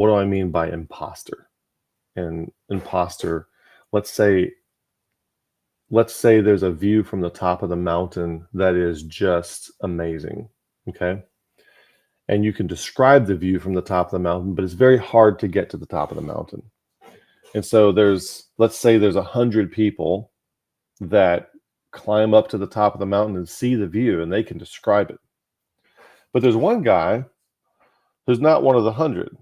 what do I mean by imposter? And imposter, let's say there's a view from the top of the mountain that is just amazing, okay? And you can describe the view from the top of the mountain, but it's very hard to get to the top of the mountain. And so let's say there's 100 people that climb up to the top of the mountain and see the view, and they can describe it. But there's one guy who's not one of the 100.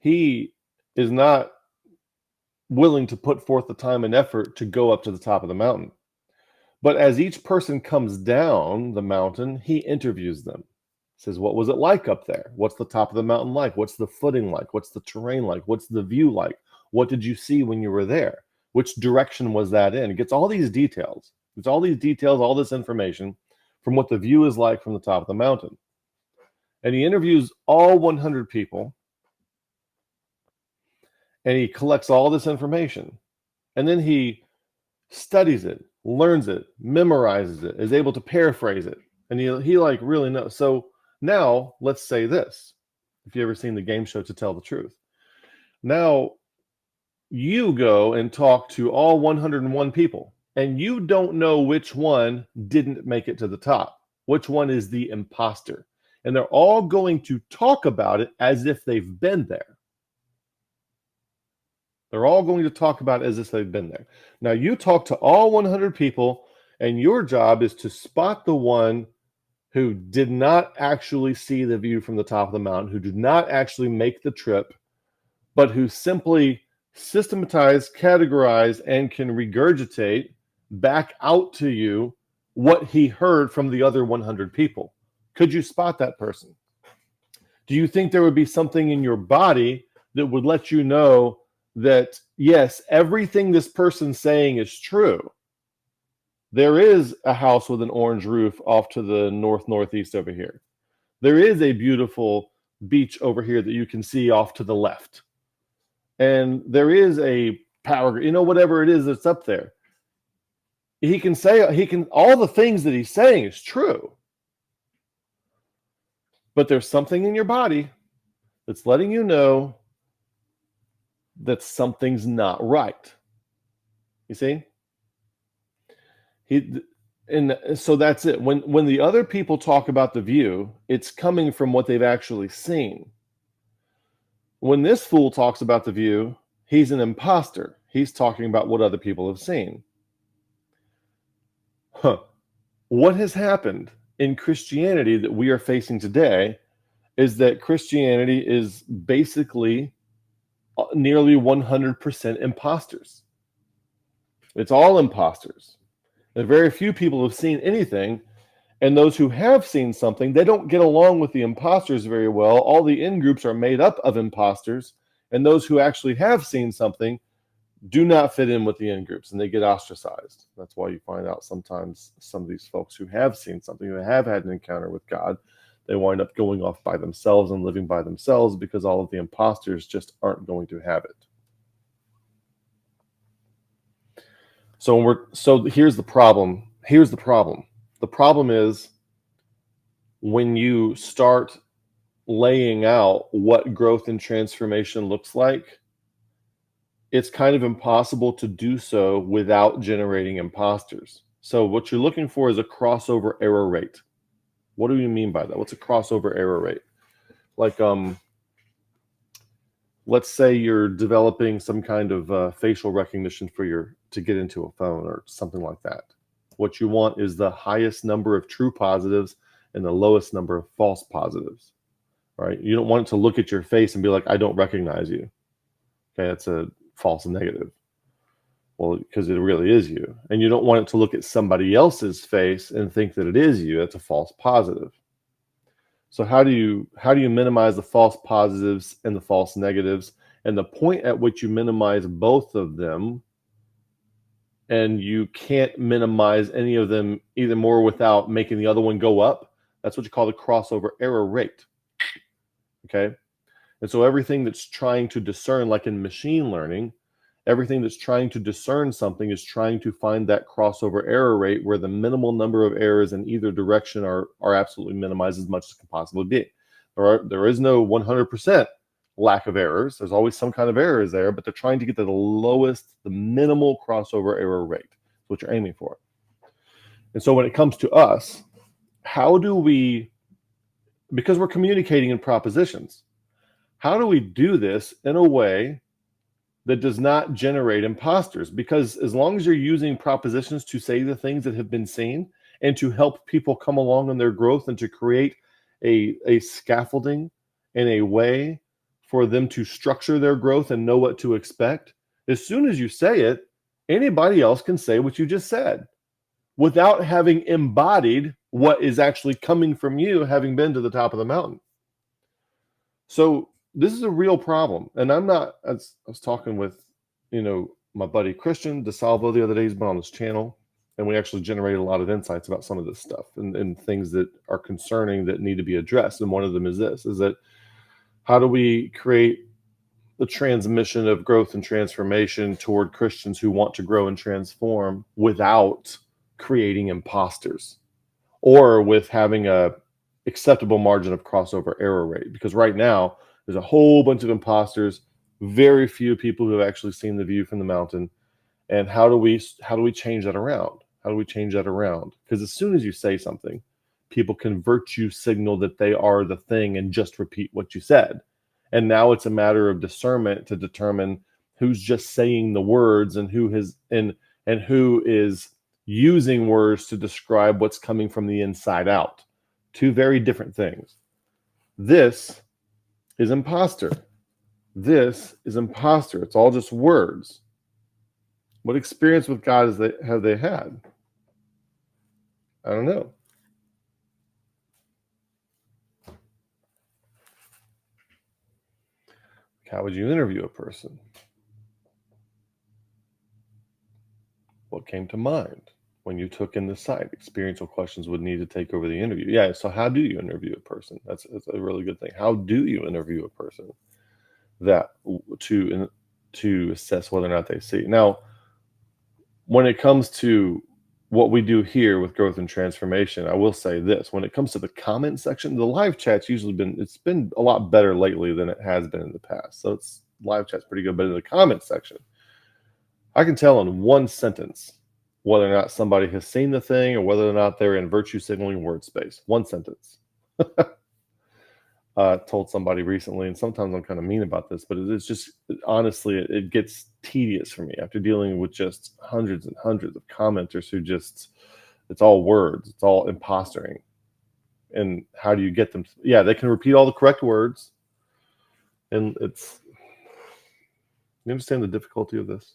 He is not willing to put forth the time and effort to go up to the top of the mountain. But as each person comes down the mountain, he interviews them. Says, what was it like up there? What's the top of the mountain like? What's the footing like? What's the terrain like? What's the view like? What did you see when you were there? Which direction was that in? It gets all these details. It's all these details, all this information from what the view is like from the top of the mountain. And he interviews all 100 people. And he collects all this information. And then he studies it, learns it, memorizes it, is able to paraphrase it. And he like really knows. So now let's say this. If you ever seen the game show To Tell the Truth. Now you go and talk to all 101 people. And you don't know which one didn't make it to the top. Which one is the imposter. And they're all going to talk about it as if they've been there. They're all going to talk about it as if they've been there. Now, you talk to all 100 people, and your job is to spot the one who did not actually see the view from the top of the mountain, who did not actually make the trip, but who simply systematize, categorize, and can regurgitate back out to you what he heard from the other 100 people. Could you spot that person? Do you think there would be something in your body that would let you know that, yes, everything this person's saying is true? There is a house with an orange roof off to the northeast over here. There is a beautiful beach over here that you can see off to the left. And there is a power, whatever it is that's up there. All the things that he's saying is true. But there's something in your body that's letting you know that something's not right. You see? And so that's it. When the other people talk about the view, it's coming from what they've actually seen. When this fool talks about the view, he's an imposter. He's talking about what other people have seen. What has happened in Christianity that we are facing today is that Christianity is basically nearly 100% imposters. It's all imposters. And very few people have seen anything, and those who have seen something, they don't get along with the imposters very well. All the in-groups are made up of imposters, and those who actually have seen something do not fit in with the in-groups, and they get ostracized. That's why you find out sometimes some of these folks who have seen something, who have had an encounter with God, they wind up going off by themselves and living by themselves because all of the imposters just aren't going to have it. So here's the problem. The problem is when you start laying out what growth and transformation looks like, it's kind of impossible to do so without generating imposters. So what you're looking for is a crossover error rate. What do you mean by that? What's a crossover error rate? Like, let's say you're developing some kind of facial recognition to get into a phone or something like that. What you want is the highest number of true positives and the lowest number of false positives, right? You don't want it to look at your face and be like, I don't recognize you. Okay, that's a false negative. Well, because it really is you. And you don't want it to look at somebody else's face and think that it is you. That's a false positive. So how do you minimize the false positives and the false negatives? And the point at which you minimize both of them, and you can't minimize any of them either more without making the other one go up, that's what you call the crossover error rate. Okay? And so everything that's trying to discern, like in machine learning, everything that's trying to discern something is trying to find that crossover error rate where the minimal number of errors in either direction are absolutely minimized as much as can possibly be. There is no 100%. lack of errors. There's always some kind of errors there, but they're trying to get to the lowest, the minimal crossover error rate. That's what you're aiming for. And so when it comes to us, how do we, because we're communicating in propositions, how do we do this in a way that does not generate imposters? Because as long as you're using propositions to say the things that have been seen and to help people come along in their growth and to create a scaffolding and a way for them to structure their growth and know what to expect, as soon as you say it, anybody else can say what you just said without having embodied what is actually coming from you, having been to the top of the mountain. So this is a real problem. And I was talking with, my buddy Christian DeSalvo the other day. He's been on this channel, and we actually generated a lot of insights about some of this stuff and things that are concerning that need to be addressed. And one of them is that how do we create the transmission of growth and transformation toward Christians who want to grow and transform without creating imposters or with having a acceptable margin of crossover error rate? Because right now there's a whole bunch of imposters, very few people who have actually seen the view from the mountain. And how do we change that around? How do we change that around? Because as soon as you say something, people can virtue signal that they are the thing and just repeat what you said. And now it's a matter of discernment to determine who's just saying the words and who is using words to describe what's coming from the inside out. Two very different things. This is imposter. This is imposter. It's all just words. What experience with God have they had? I don't know. How would you interview a person? What came to mind when you took in the site? Experiential questions would need to take over the interview. Yeah, so how do you interview a person? That's a really good thing. How do you interview a person that to assess whether or not they see? Now, when it comes to what we do here with growth and transformation, I will say this: when it comes to the comment section, the live chat's usually been a lot better lately than it has been in the past. So live chat's pretty good, but in the comment section, I can tell in one sentence whether or not somebody has seen the thing or whether or not they're in virtue signaling word space. One sentence. Told somebody recently, and sometimes I'm kind of mean about this, but it's just, honestly, it gets tedious for me after dealing with just hundreds and hundreds of commenters who it's all words, it's all impostoring. And how do you get them? Yeah, they can repeat all the correct words. And you understand the difficulty of this?